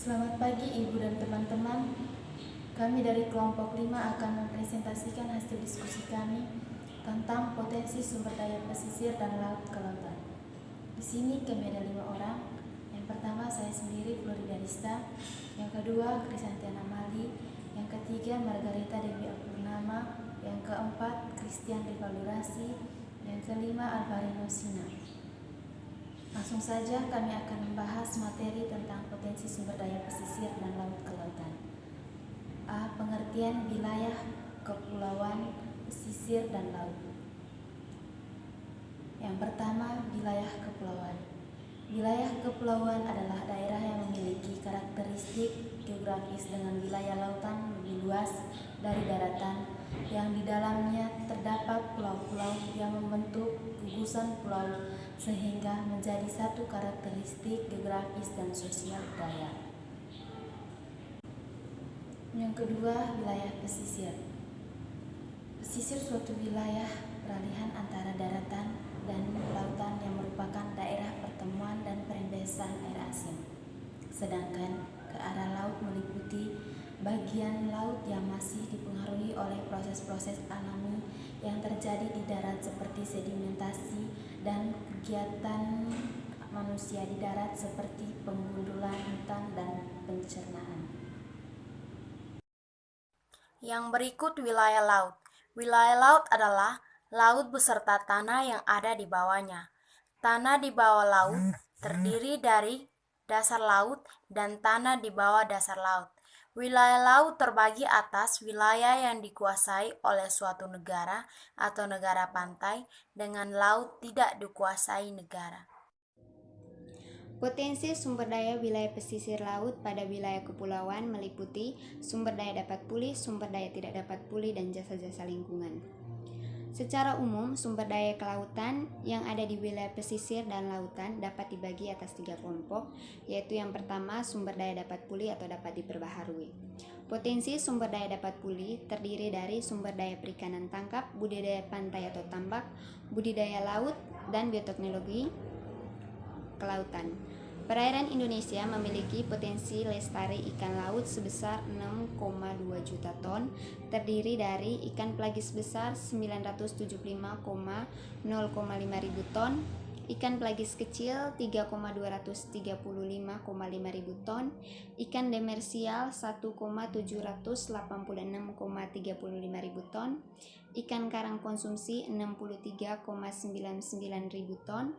Selamat pagi Ibu dan teman-teman. Kami dari kelompok 5 akan mempresentasikan hasil diskusi kami tentang potensi sumber daya pesisir dan laut ke lautan. Di sini kami ada 5 orang. Yang pertama saya sendiri, Florida Rista. Yang kedua, Krisantiana Mali. Yang ketiga, Margareta Dewi Apurnama. Yang keempat, Christian Rivalurasi. Yang kelima, Alvarino Sina. Langsung saja kami akan membahas materi tentang potensi sumber daya pesisir dan laut ke lautan. A. Pengertian wilayah kepulauan, pesisir, dan laut. Yang pertama, wilayah kepulauan. Wilayah kepulauan adalah daerah yang memiliki karakteristik geografis dengan wilayah lautan lebih luas dari daratan, yang di dalamnya terdapat pulau-pulau yang membentuk gugusan pulau sehingga menjadi satu karakteristik geografis dan sosial budaya. Yang kedua, wilayah pesisir. Pesisir suatu wilayah peralihan antara daratan dan lautan yang merupakan daerah pertemuan dan perembesan air asin. Sedangkan ke arah laut meliputi bagian laut yang masih dipengaruhi oleh proses-proses alami yang terjadi di darat seperti sedimentasi dan kegiatan manusia di darat seperti penggundulan hutan dan pencernaan. Yang berikut wilayah laut. Wilayah laut adalah laut beserta tanah yang ada di bawahnya. Tanah di bawah laut terdiri dari dasar laut dan tanah di bawah dasar laut. Wilayah laut terbagi atas wilayah yang dikuasai oleh suatu negara atau negara pantai dengan laut tidak dikuasai negara. Potensi sumber daya wilayah pesisir laut pada wilayah kepulauan meliputi sumber daya dapat pulih, sumber daya tidak dapat pulih, dan jasa-jasa lingkungan. Secara umum, sumber daya kelautan yang ada di wilayah pesisir dan lautan dapat dibagi atas 3 kelompok, yaitu yang pertama, sumber daya dapat pulih atau dapat diperbaharui. Potensi sumber daya dapat pulih terdiri dari sumber daya perikanan tangkap, budidaya pantai atau tambak, budidaya laut, dan bioteknologi kelautan. Perairan Indonesia memiliki potensi lestari ikan laut sebesar 6,2 juta ton, terdiri dari ikan pelagis besar 975,0,5 ribu ton, ikan pelagis kecil 3,235,5 ribu ton, ikan demersial 1,786,35 ribu ton, ikan karang konsumsi 63,99 ribu ton,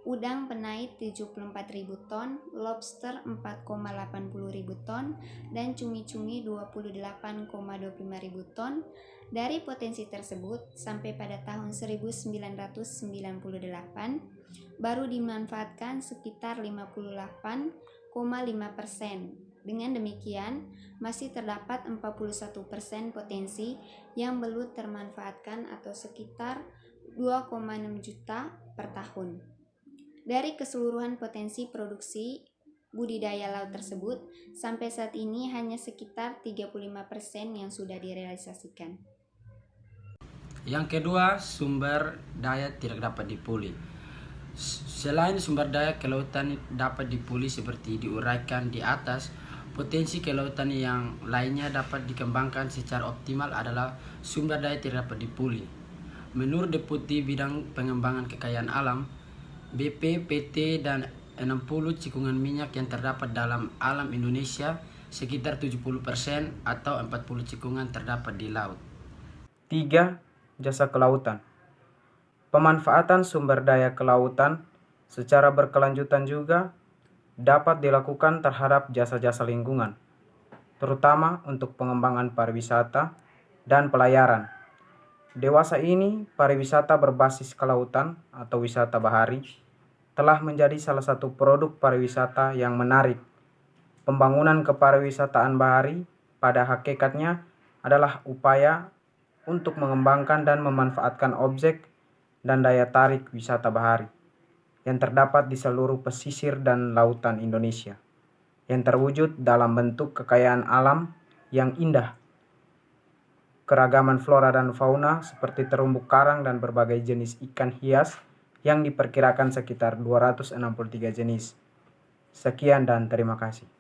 udang penait 74.000 ton, lobster 4,80 ribu ton, dan cumi-cumi 28,25 ribu ton. Dari potensi tersebut, sampai pada tahun 1998, baru dimanfaatkan sekitar 58,5%. Dengan demikian, masih terdapat 41% potensi yang belum termanfaatkan atau sekitar 2,6 juta per tahun. Dari keseluruhan potensi produksi budidaya laut tersebut, sampai saat ini hanya sekitar 35% yang sudah direalisasikan. Yang kedua, sumber daya tidak dapat dipulih. Selain sumber daya kelautan dapat dipulih seperti diuraikan di atas, potensi kelautan yang lainnya dapat dikembangkan secara optimal adalah sumber daya tidak dapat dipulih. Menurut Deputi Bidang Pengembangan Kekayaan Alam, BPPT, dan 60 cikungan minyak yang terdapat dalam alam Indonesia, sekitar 70% atau 40 cikungan terdapat di laut. 3. Jasa kelautan. Pemanfaatan sumber daya kelautan secara berkelanjutan juga dapat dilakukan terhadap jasa-jasa lingkungan, terutama untuk pengembangan pariwisata dan pelayaran. Dewasa ini, pariwisata berbasis kelautan atau wisata bahari telah menjadi salah satu produk pariwisata yang menarik. Pembangunan kepariwisataan bahari pada hakikatnya adalah upaya untuk mengembangkan dan memanfaatkan objek dan daya tarik wisata bahari yang terdapat di seluruh pesisir dan lautan Indonesia, yang terwujud dalam bentuk kekayaan alam yang indah, keragaman flora dan fauna seperti terumbu karang dan berbagai jenis ikan hias yang diperkirakan sekitar 263 jenis. Sekian dan terima kasih.